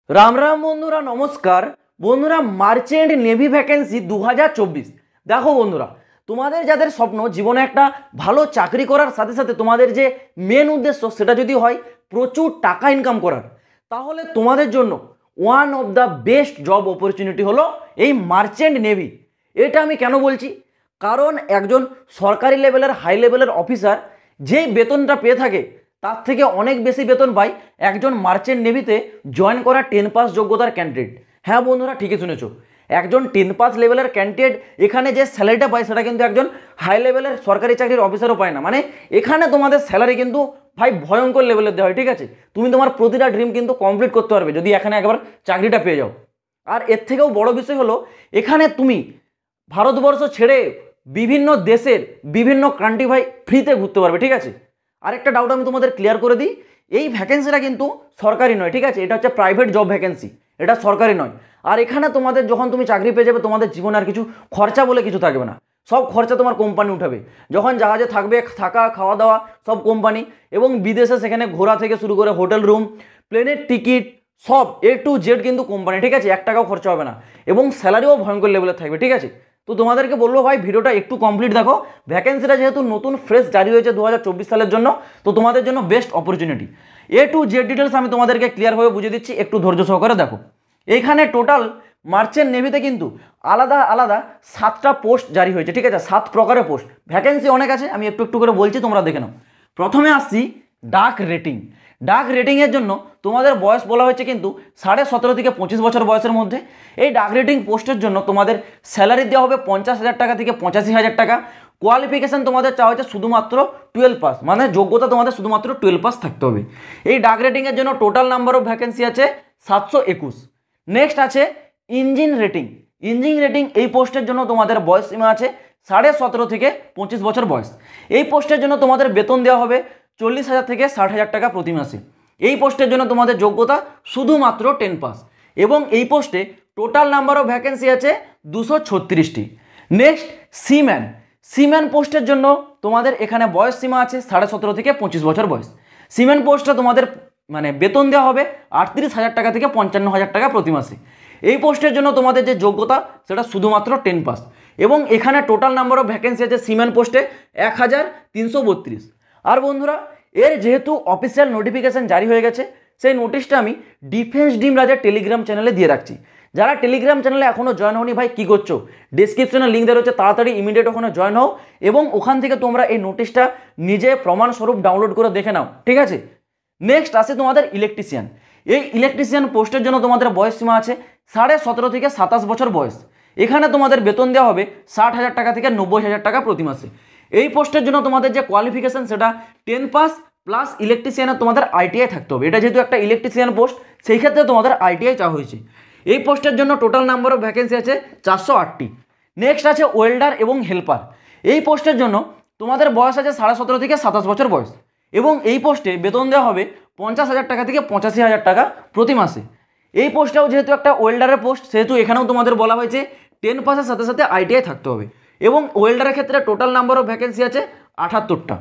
রাম রাম বন্ধুরা, নমস্কার বন্ধুরা। Merchant navy vacancy 2024। দেখো বন্ধুরা, তোমাদের যাদের স্বপ্ন জীবনে একটা ভালো চাকরি করার সাথে সাথে তোমাদের যে মেন উদ্দেশ্য সেটা যদি হয় প্রচুর টাকা ইনকাম করার, তাহলে তোমাদের জন্য one of the best job opportunity হলো এই মার্চেন্ট নেভি। এটা আমি কেন বলছি, কারণ একজন সরকারি লেভেলের হাই লেভেলের অফিসার যেই বেতনটা পেয়ে থাকে তার থেকে অনেক বেশি বেতন পায় একজন মার্চেন্ট নেভিতে জয়েন করা 10 পাস যোগ্যতার ক্যান্ডিডেট। হ্যাঁ বন্ধুরা, ঠিকই শুনেছো, একজন 10 পাস লেভেলের ক্যান্ডিডেট এখানে যে স্যালারিটা পায় সেটা কিন্তু একজন হাই লেভেলের সরকারি চাকরির অফিসারও পায় না। মানে এখানে তোমাদের স্যালারি কিন্তু ভাই ভয়ঙ্কর লেভেলের দেওয়া হয়। ঠিক আছে, তুমি তোমার প্রতিটা ড্রিম কিন্তু কমপ্লিট করতে পারবে যদি এখানে একবার চাকরিটা পেয়ে যাও। আর এর থেকেও বড় বিষয় হলো এখানে তুমি ভারতবর্ষ ছেড়ে বিভিন্ন দেশের বিভিন্ন কান্ট্রি ভাই ফ্রিতে ঘুরতে পারবে। ঠিক আছে, আরেকটা ডাউট আমি তোমাদের ক্লিয়ার করে দিই, এই ভ্যাকেন্সিটা কিন্তু সরকারি নয়। ঠিক আছে, এটা হচ্ছে প্রাইভেট জব ভ্যাকেন্সি, এটা সরকারি নয়। আর এখানে তোমাদের যখন তুমি চাকরি পেয়ে যাবে তোমাদের জীবনে আর কিছু খরচা বলে কিছু থাকবে না, সব খরচা তোমার কোম্পানি উঠাবে। যখন জাহাজে থাকবে থাকা খাওয়া দাওয়া সব কোম্পানি, এবং বিদেশে সেখানে ঘোরা থেকে শুরু করে হোটেল রুম প্লেনের টিকিট সব A to Z কিন্তু কোম্পানি। ঠিক আছে, 1 টাকাও খরচা হবে না, এবং স্যালারিও ভয়ঙ্কর লেভেলের থাকবে। ঠিক আছে, তো তোমাদেরকে বলবো ভাই ভিডিওটা একটু কমপ্লিট দেখো। ভ্যাকেন্সিটা যেহেতু নতুন ফ্রেশ জারি হয়েছে 2024 সালের জন্য, তো তোমাদের জন্য best opportunity. A to Z details আমি তোমাদেরকে ক্লিয়ারভাবে বুঝিয়ে দিচ্ছি, একটু ধৈর্য সহকারে দেখো। এইখানে টোটাল মার্চেন্ট নেভিতে কিন্তু আলাদা আলাদা 7টা পোস্ট জারি হয়েছে। ঠিক আছে, 7 প্রকারের পোস্ট, ভ্যাকেন্সি অনেক আছে, আমি একটু একটু করে বলছি, তোমরা দেখে নাও। প্রথমে আসছি ডাক রেটিং। ডাক রেটিংয়ের জন্য তোমাদের বয়স বলা হয়েছে কিন্তু 17.5 থেকে 25 বছর বয়সের মধ্যে। এই ডাক রেটিং পোস্টের জন্য তোমাদের স্যালারি দেওয়া হবে 50,000 টাকা থেকে 85,000 টাকা। কোয়ালিফিকেশান তোমাদের চাওয়া হয়েছে শুধুমাত্র 12 পাস, মানে যোগ্যতা তোমাদের শুধুমাত্র 12 পাস থাকতে হবে। এই ডাক রেটিংয়ের জন্য টোটাল নাম্বার অফ ভ্যাকেন্সি আছে 721। নেক্সট আছে ইঞ্জিন রেটিং। ইঞ্জিন রেটিং এই পোস্টের জন্য তোমাদের বয়স সীমা আছে 17.5 থেকে 25 বছর বয়স। এই পোস্টের জন্য তোমাদের বেতন দেওয়া হবে 40,000 থেকে 60,000 টাকা প্রতি মাসে। এই পোস্টের জন্য তোমাদের যোগ্যতা শুধুমাত্র 10 পাস, এবং এই পোস্টে টোটাল নাম্বার অফ ভ্যাকেন্সি আছে 236টি। Next seaman. সিম্যান পোস্টের জন্য তোমাদের এখানে বয়স সীমা আছে 17.5 থেকে 25 বছর বয়স। সিম্যান পোস্টটা তোমাদের মানে বেতন দেওয়া হবে 38,000 টাকা থেকে 55,000 টাকা প্রতি মাসে। এই পোস্টের জন্য তোমাদের যে যোগ্যতা সেটা শুধুমাত্র 10 পাস, এবং এখানে টোটাল নাম্বার অফ ভ্যাকেন্সি আছে সিম্যান পোস্টে 1332। আর বন্ধুরা, এর যেহেতু অফিসিয়াল নোটিফিকেশান জারি হয়ে গেছে, সেই নোটিশটা আমি ডিফেন্স ডিম রাজার টেলিগ্রাম চ্যানেলে দিয়ে রাখছি। যারা টেলিগ্রাম চ্যানেলে এখনও জয়েন হওনি ভাই কী করছো, ডিসক্রিপশনে লিঙ্ক দেওয়া রয়েছে, তাড়াতাড়ি ইমিডিয়েট ওখানে জয়েন হও, এবং ওখান থেকে তোমরা এই নোটিশটা নিজে প্রমাণস্বরূপ ডাউনলোড করে দেখে নাও। ঠিক আছে, নেক্সট আসে তোমাদের ইলেকট্রিশিয়ান। এই ইলেকট্রিশিয়ান পোস্টের জন্য তোমাদের বয়স সীমা আছে 17.5 থেকে 27 বছর বয়স। এখানে তোমাদের বেতন দেওয়া হবে 60,000 টাকা থেকে 90,000 টাকা প্রতি মাসে। এই পোস্টের জন্য তোমাদের যে কোয়ালিফিকেশান সেটা 10 পাস প্লাস ইলেকট্রিশিয়ানের তোমাদের ITI থাকতে হবে। এটা যেহেতু একটা ইলেকট্রিশিয়ান পোস্ট, সেই ক্ষেত্রে তোমাদের ITI চাওয়া হয়েছে। এই পোস্টের জন্য টোটাল নাম্বার অফ ভ্যাকেন্সি আছে 408টি। নেক্সট আছে ওয়েল্ডার এবং হেল্পার। এই পোস্টের জন্য তোমাদের বয়স আছে 17.5 থেকে 27 বছর বয়স, এবং এই পোস্টে বেতন দেওয়া হবে 50,000 টাকা থেকে 85,000 টাকা প্রতি মাসে। এই পোস্টটাও যেহেতু একটা ওয়েল্ডারের পোস্ট, সেহেতু এখানেও তোমাদের বলা হয়েছে 10 পাসের সাথে সাথে ITI থাকতে হবে, এবং ওয়েল্ডারের ক্ষেত্রে টোটাল নাম্বার অফ ভ্যাকেন্সি আছে 78টা।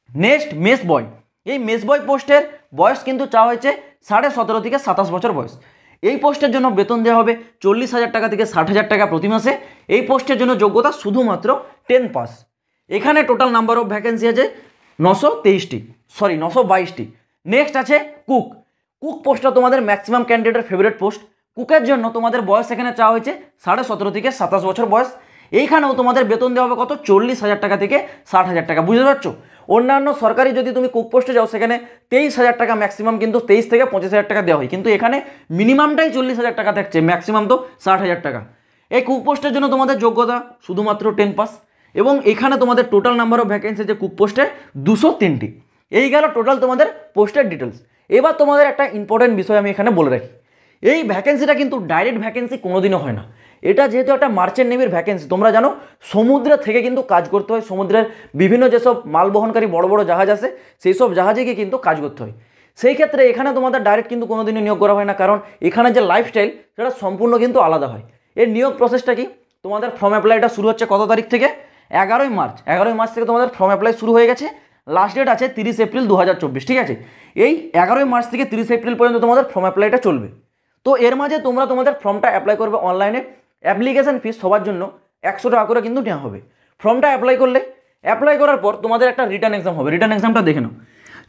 নেক্সট মেস বয়। এই মেস বয় পোস্টের বয়স কিন্তু চাওয়া হয়েছে 17.5 থেকে 27 বছর বয়স। এই পোস্টের জন্য বেতন দেওয়া হবে 40,000 টাকা থেকে 60,000 টাকা প্রতি মাসে। এই পোস্টের জন্য যোগ্যতা শুধুমাত্র 10 পাস। এখানে টোটাল নাম্বার অফ ভ্যাকেন্সি আছে 922টি। নেক্সট আছে কুক। কুক পোস্টটা তোমাদের ম্যাক্সিমাম ক্যান্ডিডেটের ফেভারিট পোস্ট। কুকের জন্য তোমাদের বয়স এখানে চাওয়া হয়েছে 17.5 থেকে 27 বছর বয়স। এইখানেও তোমাদের বেতন দেওয়া হবে কত, 40,000 টাকা থেকে 60,000 টাকা। বুঝতে পারছো, অন্যান্য সরকারি যদি তুমি কুক পোস্টে যাও সেখানে 23,000 টাকা ম্যাক্সিমাম, কিন্তু 23 থেকে 25,000 টাকা দেওয়া হয়, কিন্তু এখানে মিনিমামটাই 40,000 টাকা থাকছে, ম্যাক্সিমাম তো 60,000 টাকা। এই কুক পোস্টের জন্য তোমাদের যোগ্যতা শুধুমাত্র 10 পাস, এবং এখানে তোমাদের টোটাল নাম্বার অফ ভ্যাকেন্সি যে কুক পোস্টে 203টি। এই গেল টোটাল তোমাদের পোস্টের ডিটেলস। এবার তোমাদের একটা ইম্পর্টেন্ট বিষয় আমি এখানে বলে রাখি, এই ভ্যাকেন্সিটা কিন্তু ডাইরেক্ট ভ্যাকেন্সি কোনোদিনও হয় না। এটা যেহেতু একটা মার্চেন্ট নেভির ভ্যাকেন্সি, তোমরা জানো সমুদ্রে থেকে কিন্তু কাজ করতে হয়। সমুদ্রের বিভিন্ন যেসব মালবহনকারী বড় বড় জাহাজ আছে সেই সব জাহাজে গিয়ে কিন্তু কাজ করতে হয়। সেই ক্ষেত্রে এখানে তোমাদের ডাইরেক্ট কিন্তু কোনোদিনই নিয়োগ করা হয় না, কারণ এখানে যে লাইফস্টাইল সেটা সম্পূর্ণ কিন্তু আলাদা হয়। এর নিয়োগ প্রসেসটা কি, তোমাদের ফর্ম অ্যাপ্লাইটা শুরু হচ্ছে কত তারিখ থেকে, 11ই মার্চ। 11ই মার্চ থেকে তোমাদের ফর্ম অ্যাপ্লাই শুরু হয়ে গেছে, লাস্ট ডেট আছে 30 এপ্রিল 2024। ঠিক আছে, এই 11ই মার্চ থেকে 30 এপ্রিল পর্যন্ত তোমাদের ফর্ম অ্যাপ্লাইটা চলবে। তো এর মাঝে তোমরা তোমাদের ফর্মটা অ্যাপ্লাই করবে অনলাইনে। অ্যাপ্লিকেশন ফিস সবার জন্য 100 টাকা করে কিন্তু নেওয়া হবে। ফর্মটা অ্যাপ্লাই করার পর তোমাদের একটা রিটার্ন এক্সাম হবে। রিটার্ন এক্সামটা দেখে নাও।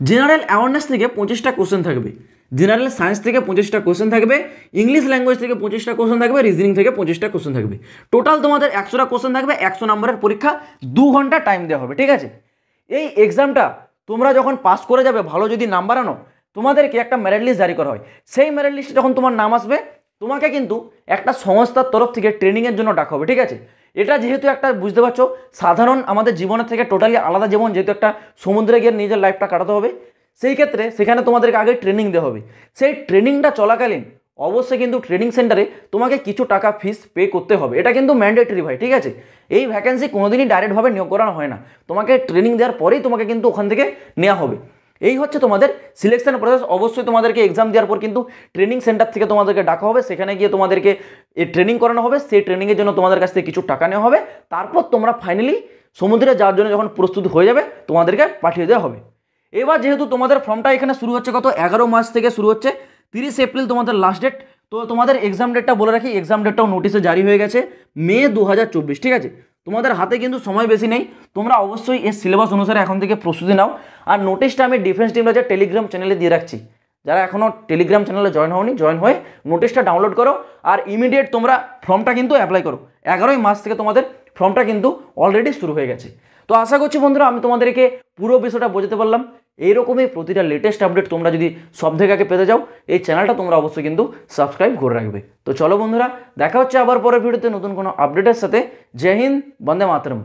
জেনারেল অ্যাওয়ারনেস থেকে 25টা কোশ্চেন থাকবে, জেনারেল সায়েন্স থেকে 25টা কোশ্চেন থাকবে, ইংলিশ ল্যাঙ্গুয়েজ থেকে 25টা কোশ্চেন থাকবে, রিজনিং থেকে 25টা কোশ্চেন থাকবে। টোটাল তোমাদের 100টা কোশ্চেন থাকবে, 100 নম্বরের পরীক্ষা, 2 ঘন্টা টাইম দেওয়া হবে, ঠিক আছে। এই এক্সামটা তোমরা যখন পাস করে যাবে, ভালো যদি নাম্বার আনো, তোমাদেরকে একটা মেরিট লিস্ট জারি করা হয়। সেই মেরিট লিস্টে যখন তোমার নাম আসবে, তোমাকে কিন্তু একটা সংস্থার তরফ থেকে ট্রেনিংয়ের জন্য ডাকা হবে, ঠিক আছে। এটা যেহেতু একটা, বুঝতে পারছো, সাধারণ আমাদের জীবনের থেকে টোটালি আলাদা জীবন, যেহেতু একটা সমুদ্রে গিয়ে নিজের লাইফটা কাটাতে হবে, সেই ক্ষেত্রে সেখানে তোমাদেরকে আগে ট্রেনিং দেওয়া হবে। সেই ট্রেনিংটা চলাকালীন অবশ্যই কিন্তু ট্রেনিং সেন্টারে তোমাকে কিছু টাকা ফিস পে করতে হবে। এটা কিন্তু ম্যান্ডেটরি ভাই, ঠিক আছে। এই ভ্যাকেন্সি কোনোদিনই ডাইরেক্টভাবে নিয়োগ করানো হয় না, তোমাকে ট্রেনিং দেওয়ার পরেই তোমাকে কিন্তু ওখান থেকে নেওয়া হবে। এই হচ্ছে তোমাদের সিলেকশন প্রসেস। অবশ্যই তোমাদেরকে এক্সাম দেওয়ার পর কিন্তু ট্রেনিং সেন্টার থেকে তোমাদেরকে ডাকা হবে, সেখানে গিয়ে তোমাদেরকে এই ট্রেনিং করানো হবে। সেই ট্রেনিংয়ের জন্য তোমাদের কাছ থেকে কিছু টাকা নেওয়া হবে। তারপর তোমরা ফাইনালি সমুদ্রে যাওয়ার জন্য যখন প্রস্তুতি হয়ে যাবে, তোমাদেরকে পাঠিয়ে দেওয়া হবে। এবার যেহেতু তোমাদের ফর্মটা এখানে শুরু হচ্ছে কত, 11 মার্চ থেকে শুরু হচ্ছে, 30 এপ্রিল তোমাদের লাস্ট ডেট। তো তোমাদের এক্সাম ডেটটা বলে রাখি, এক্সাম ডেটটাও নোটিশে জারি হয়ে গেছে, মে 2024, ঠিক আছে। তোমাদের হাতে কিন্তু সময় বেশি নেই, তোমরা অবশ্যই এর সিলেবাস অনুসারে এখন থেকে প্রস্তুতি নাও। আর নোটিশটা আমি ডিফেন্স টিম রাজার টেলিগ্রাম চ্যানেলে দিয়ে রাখছি, যারা এখনও টেলিগ্রাম চ্যানেলে জয়েন হওনি, জয়েন হয়ে নোটিশটা ডাউনলোড করো আর ইমিডিয়েট তোমরা ফর্মটা কিন্তু অ্যাপ্লাই করো। 11 মার্চ থেকে তোমাদের ফর্মটা কিন্তু অলরেডি শুরু হয়ে গেছে। তো আশা করছি বন্ধুরা আমি তোমাদেরকে পুরো বিষয়টা বোঝাতে পারলাম। এইরকমই প্রতিটা লেটেস্ট আপডেট তোমরা যদি সব থেকে আগে পেতে যাও, এই চ্যানেলটা তোমরা অবশ্যই কিন্তু সাবস্ক্রাইব করে রাখবে। তো চলো বন্ধুরা, দেখা হচ্ছে আবার পরের ভিডিওতে নতুন কোনো আপডেটের সাথে। জয় হিন্দ, বন্দে মাতরম।